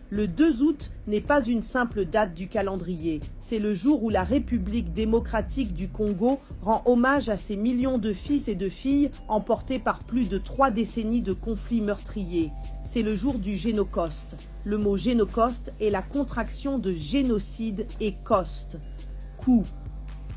Le 2 août n'est pas une simple date du calendrier. C'est le jour où la République démocratique du Congo rend hommage à ces millions de fils et de filles emportés par plus de 3 décennies de conflits meurtriers. C'est le jour du Génocoste. Le mot Génocoste est la contraction de génocide et coste, coût.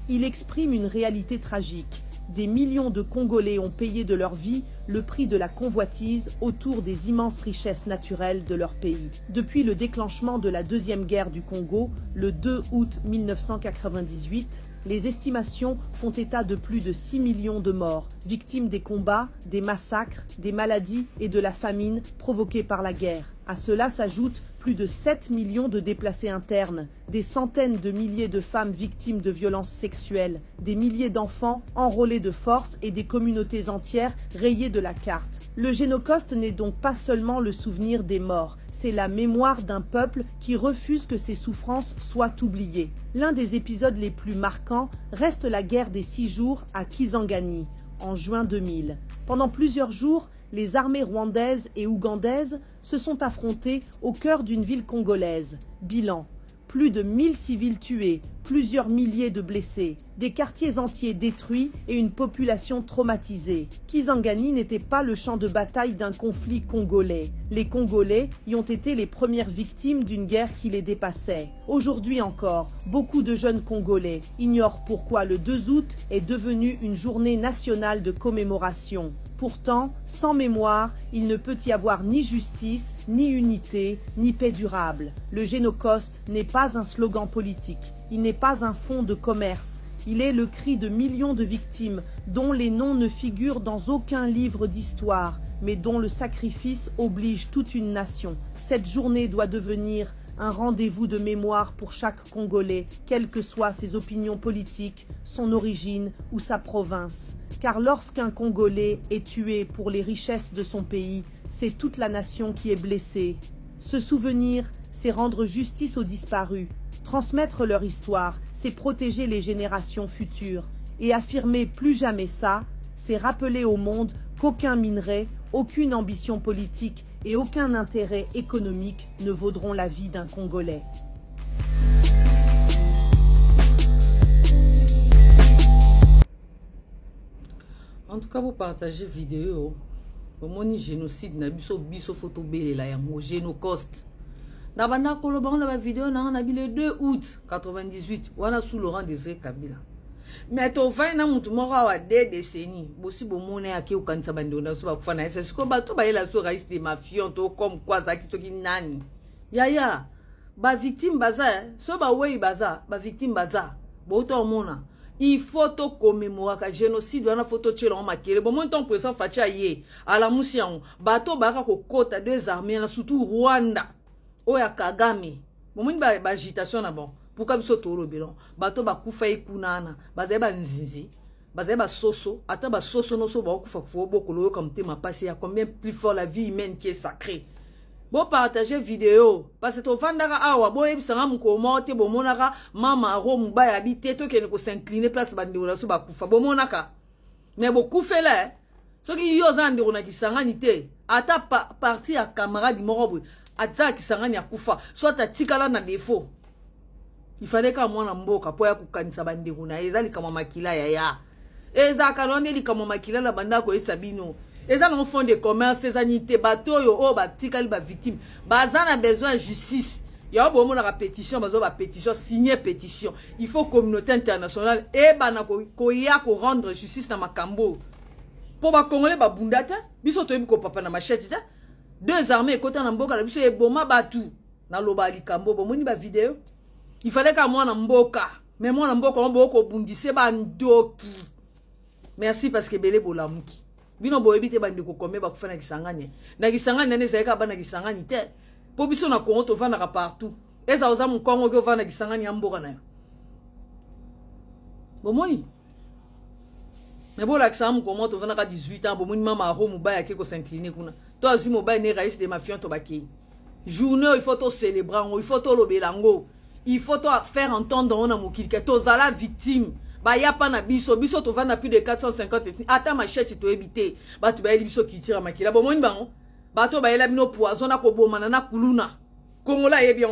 Il exprime une réalité tragique. Des millions de Congolais ont payé de leur vie le prix de la convoitise autour des immenses richesses naturelles de leur pays. Depuis le déclenchement de la Deuxième Guerre du Congo, le 2 août 1998, les estimations font état de plus de 6 millions de morts, victimes des combats, des massacres, des maladies et de la famine provoquées par la guerre. À cela s'ajoutent plus de 7 millions de déplacés internes, des centaines de milliers de femmes victimes de violences sexuelles, des milliers d'enfants enrôlés de force et des communautés entières rayées de la carte. Le Génocoste n'est donc pas seulement le souvenir des morts, c'est la mémoire d'un peuple qui refuse que ses souffrances soient oubliées. L'un des épisodes les plus marquants reste la guerre des 6 jours à Kisangani, en juin 2000. Pendant plusieurs jours, les armées rwandaises et ougandaises se sont affrontées au cœur d'une ville congolaise. Bilan: plus de 1000 civils tués, plusieurs milliers de blessés, des quartiers entiers détruits et une population traumatisée. Kisangani n'était pas le champ de bataille d'un conflit congolais. Les Congolais y ont été les premières victimes d'une guerre qui les dépassait. Aujourd'hui encore, beaucoup de jeunes Congolais ignorent pourquoi le 2 août est devenu une journée nationale de commémoration. Pourtant, sans mémoire, il ne peut y avoir ni justice, ni unité, ni paix durable. Le Génocoste n'est pas un slogan politique, il n'est pas un fonds de commerce. Il est le cri de millions de victimes dont les noms ne figurent dans aucun livre d'histoire, mais dont le sacrifice oblige toute une nation. Cette journée doit devenir un rendez-vous de mémoire pour chaque Congolais, quelles que soient ses opinions politiques, son origine ou sa province. Car lorsqu'un Congolais est tué pour les richesses de son pays, c'est toute la nation qui est blessée. Se souvenir, c'est rendre justice aux disparus. Transmettre leur histoire, c'est protéger les générations futures. Et affirmer plus jamais ça, c'est rappeler au monde qu'aucun minerai, aucune ambition politique et aucun intérêt économique ne vaudront la vie d'un Congolais. En tout cas, vous partagez vidéo. Mon génocide na biso photo belle la yango Génocoste. Na banda koloba on la vidéo na le 2 août 98 wana sous Laurent Désiré Kabila. Mais to vai na mutu moko wa 2 décennies bosi bomone ake ukanisa bando na so ba kufana ese siko bato ba yela so raïs de mafion to comme quoi za kitoki nani. Ya ba victime baza so ba wei baza ba victime baza bo to mona. Il faut to commémorer ka génocide wana photo tchelo en makele bon mon temps président Facha ye ala musian bato baka ko kota deux armées na surtout Rwanda oya Kagame bon mon ba agitation na bon pourquoi biso toro belon bato ba kufa ikunana bazaye ba nzinzi bazaye ba soso ata ba soso no so ba kufa fo bokolo comme tema passé à combien plus fort la vie humaine qui est sacrée. Bon partager vidéo parce que to vandaka awa bo ebisanga mukoma te bo monaka mama ro mubaya habité to kene ko s'incliner place bande wala so bakufa bo monaka mais bo kufela soki yo zande ona kisangani te ata parti ya camarade morobo ata kisangani ya kufa soit atikala na défaut il fallait ka mwana mboka po ya kukanisa bande kuna ezali kama makila ya eza kalonde li kama makila la banda ko esabino. Les gens font des commerces, les anités, bateaux, oh, batikali, ba victime. Bazan a besoin de justice. Il y a un moment de pétition, pétition, signer pétition. Il faut communauté internationale et bana ko rendre justice na makambo. Pour ba Congolais ba bundata, biso to ko papa na machette ta. 2 armées côté na mboka na biso e boma batu na lobali kambo bo moni ba vidéo. Il fallait ka moi na mboka, mais moi na mboka on boko bundise ba ndoki. Merci parce que belé bolamuki. Bino boyebi te bandi ko komé ba kufana kisangani na kisangani nane zaika bana kisangani te po biso na Congo to vana ka partout eza oza mu Congo ko vana kisangani ya mboka na bomoni mais bon la kisangani ko to vana ka 18 ans bomoni mama ro mubaya ke ko s'incliner kuna to azi mobaya ne raïs de mafion to baki journée il faut to célébrer il faut to lobelango il faut to faire entendre on a mokili ke to zala victime. Ba ya pa na biso to vana plus de 450 ata machette to ebité ba to ba eli biso ki tira makila bo moni bango ba to ba ela bino poison na ko bomana na kuluna Congolais est bien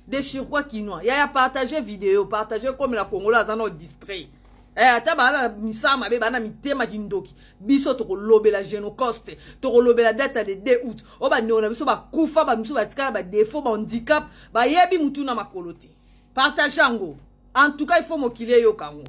de surcroît quinois. Il y a partagé vidéo, partagé comme la Congolais a distrait. Ata bana misama be bana mitema kindoki biso to lobe la génocoste to lobe la date de 2 août o ba ndona biso ba kufa ba biso ba tikala ba défaut ba handicap ba yebi mutu na makolote partage yango en tout cas il faut mokile yo kango